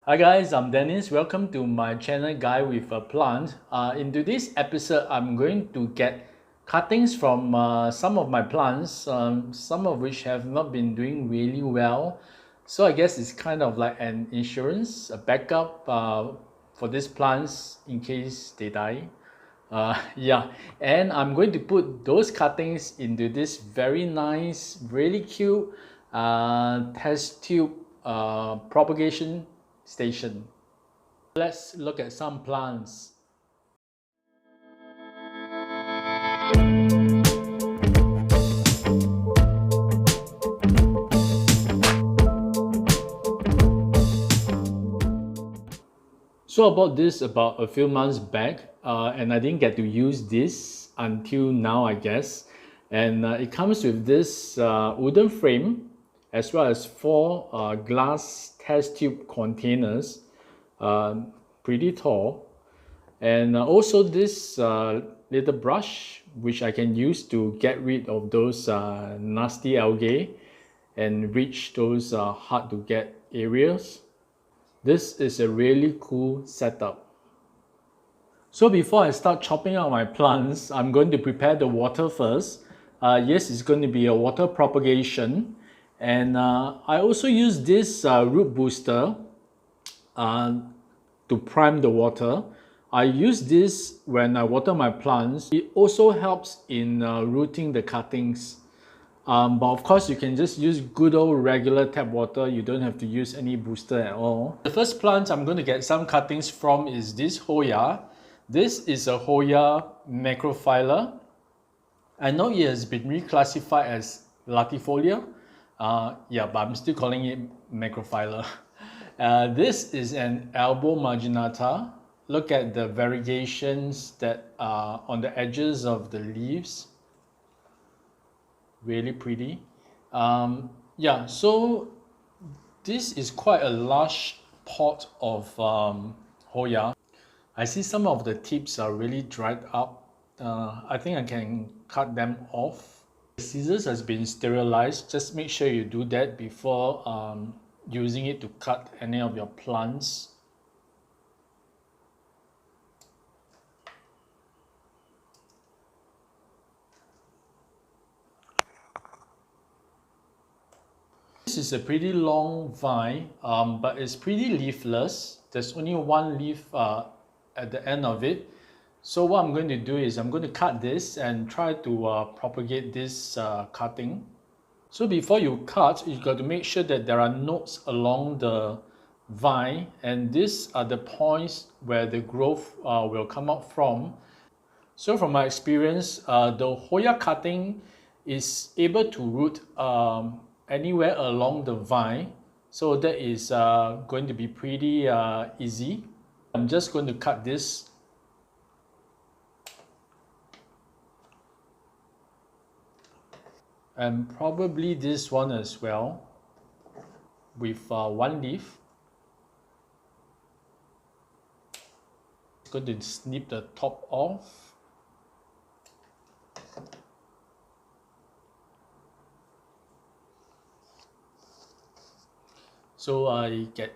Hi guys, I'm Dennis. Welcome to my channel Guy with a Plant. In today's episode, I'm going to get cuttings from some of my plants, some of which have not been doing really well. So I guess it's kind of like an insurance, a backup for these plants in case they die. Yeah, and I'm going to put those cuttings into this very nice, really cute test tube propagation station. Let's look at some plants. So I bought this about a few months back and I didn't get to use this until now, I guess. And it comes with this wooden frame as well as four glass test tube containers, pretty tall. And also this little brush which I can use to get rid of those nasty algae and reach those hard to get areas. This is a really cool setup. So before I start chopping out my plants, I'm going to prepare the water first. Yes, it's going to be a water propagation. And I also use this root booster to prime the water. I use this when I water my plants. It also helps in rooting the cuttings. But of course, you can just use good old regular tap water. You don't have to use any booster at all. The first plant I'm going to get some cuttings from is this Hoya. This is a Hoya macrophylla. I know it has been reclassified as latifolia. Yeah, but I'm still calling it macrophylla. This is an albomarginata. Look at the variegations that are on the edges of the leaves. Really pretty. Yeah, so this is quite a large pot of Hoya. I see some of the tips are really dried up. I think I can cut them off. The scissors has been sterilized. Just make sure you do that before using it to cut any of your plants. This is a pretty long vine, but it's pretty leafless. There's only one leaf at the end of it. So what I'm going to do is I'm going to cut this and try to propagate this cutting. So before you cut, you got to make sure that there are nodes along the vine, and these are the points where the growth will come out from. So from my experience, the Hoya cutting is able to root anywhere along the vine, so that is going to be pretty easy. I'm just going to cut this. And probably this one as well, with one leaf. Going to snip the top off. So I get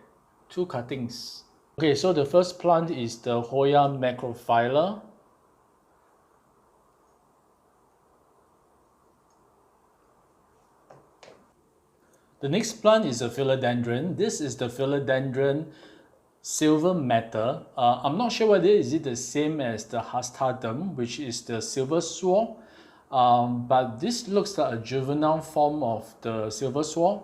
two cuttings. Okay, so the first plant is the Hoya macrophylla. The next plant is a philodendron. This is the Philodendron silver metal. I'm not sure whether is it the same as the hastardum, which is the silver sword, but this looks like a juvenile form of the silver sword.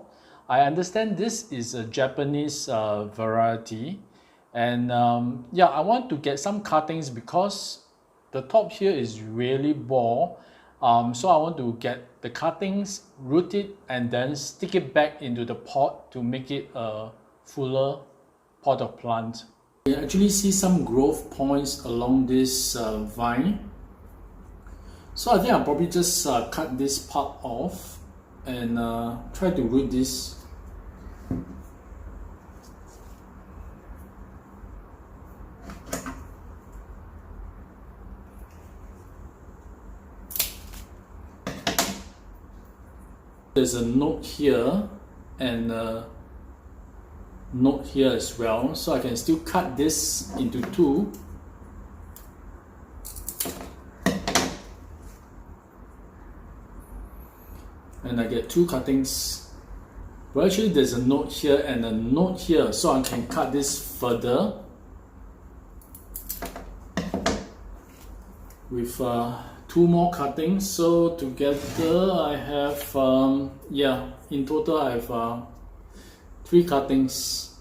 I understand this is a Japanese variety, and yeah, I want to get some cuttings because the top here is really bald. So I want to get the cuttings, root it, and then stick it back into the pot to make it a fuller pot of plant. You actually see some growth points along this vine. So I think I'll probably just cut this part off and try to root this. There's a node here and node here as well, so I can still cut this into two. And I get two cuttings. Well, actually there's a node here and a node here, so I can cut this further with two more cuttings. So together I have, in total I have 3 cuttings.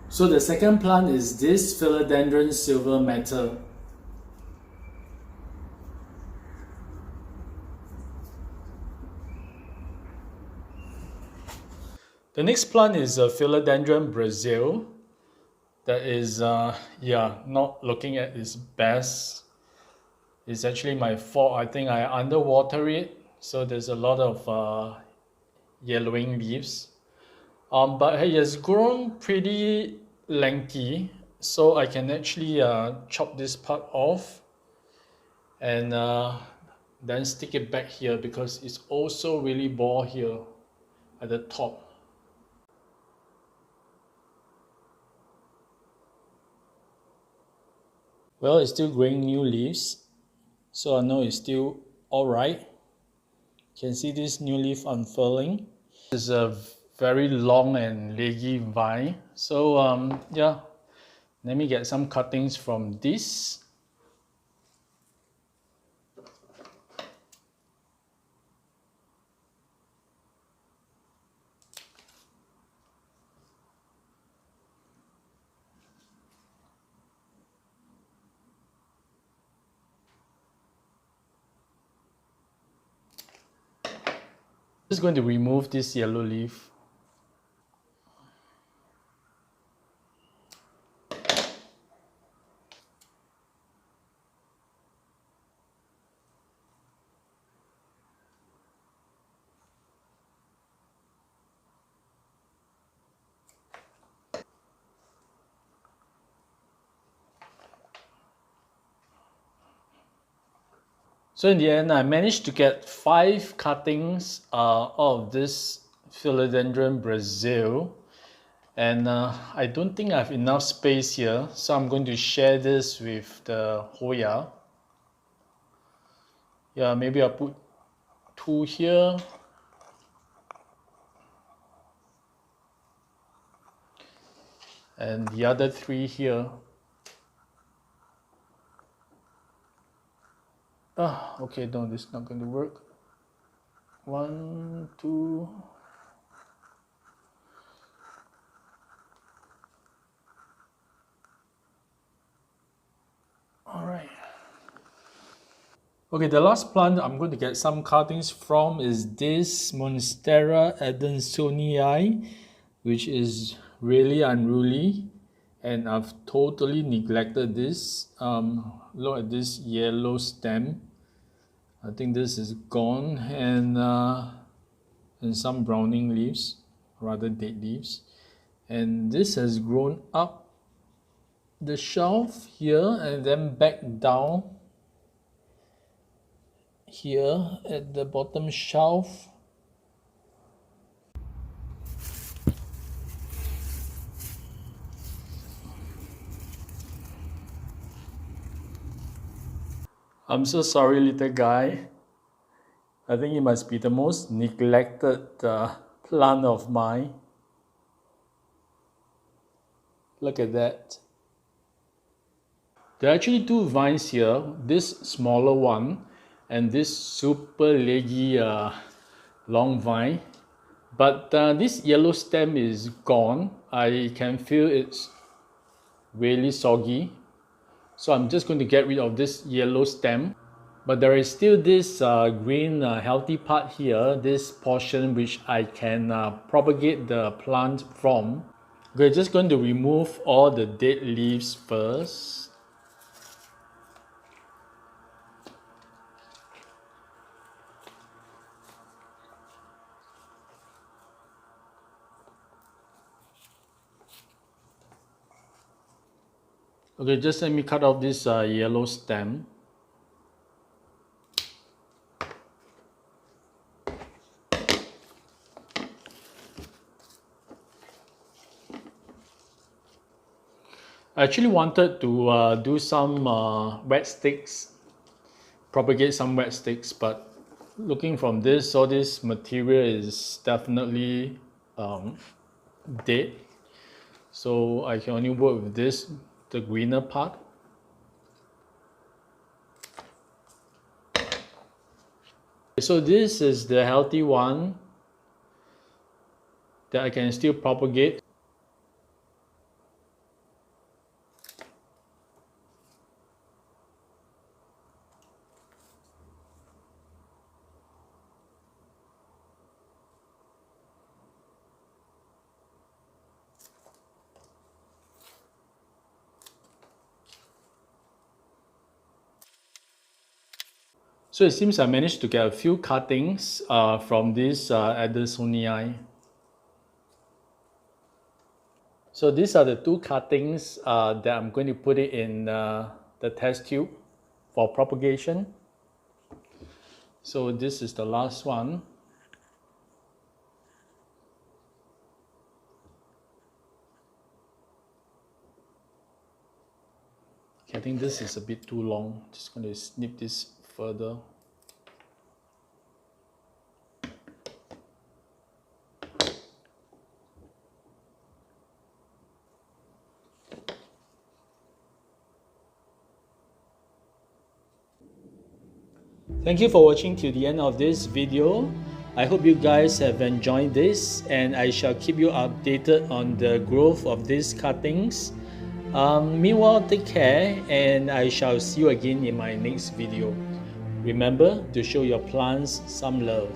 So the second plant is this Philodendron silver metal. The next plant is Philodendron Brazil. That is, not looking at its best. It's actually my fault. I think I underwater it, so there's a lot of yellowing leaves. But it has grown pretty lengthy, so I can actually chop this part off and then stick it back here, because it's also really bald here at the top. Well, it's still growing new leaves, so I know it's still alright. You can see this new leaf unfurling. It's a very long and leggy vine. So let me get some cuttings from this. Just going to remove this yellow leaf. So in the end, I managed to get 5 cuttings of this Philodendron Brazil. And I don't think I have enough space here, so I'm going to share this with the Hoya. Yeah, maybe I'll put 2 here. And the other 3 here. Okay, no, this is not going to work. 1, 2. All right. Okay, the last plant I'm going to get some cuttings from is this Monstera Edennyi, which is really unruly, and I've totally neglected this. Look at this yellow stem. I think this is gone, and some browning leaves, rather dead leaves. And this has grown up the shelf here and then back down here at the bottom shelf. I'm so sorry, little guy. I think it must be the most neglected plant of mine. Look at that. There are actually 2 vines here, this smaller one and this super leggy long vine. But this yellow stem is gone. I can feel it's really soggy. So I'm just going to get rid of this yellow stem. But there is still this green healthy part here, this portion which I can propagate the plant from. We're just going to remove all the dead leaves first. Okay, just let me cut off this yellow stem. I actually wanted to do some wet sticks, propagate some wet sticks, but looking from this, all this material is definitely dead. So I can only work with this, the greener part. So this is the healthy one that I can still propagate. So it seems I managed to get a few cuttings from this adansonii. So these are the two cuttings that I'm going to put it in the test tube for propagation. So this is the last one. Okay, I think this is a bit too long. Just going to snip this further. Thank you for watching till the end of this video. I hope you guys have enjoyed this, and I shall keep you updated on the growth of these cuttings. Meanwhile, take care, and I shall see you again in my next video. Remember to show your plants some love.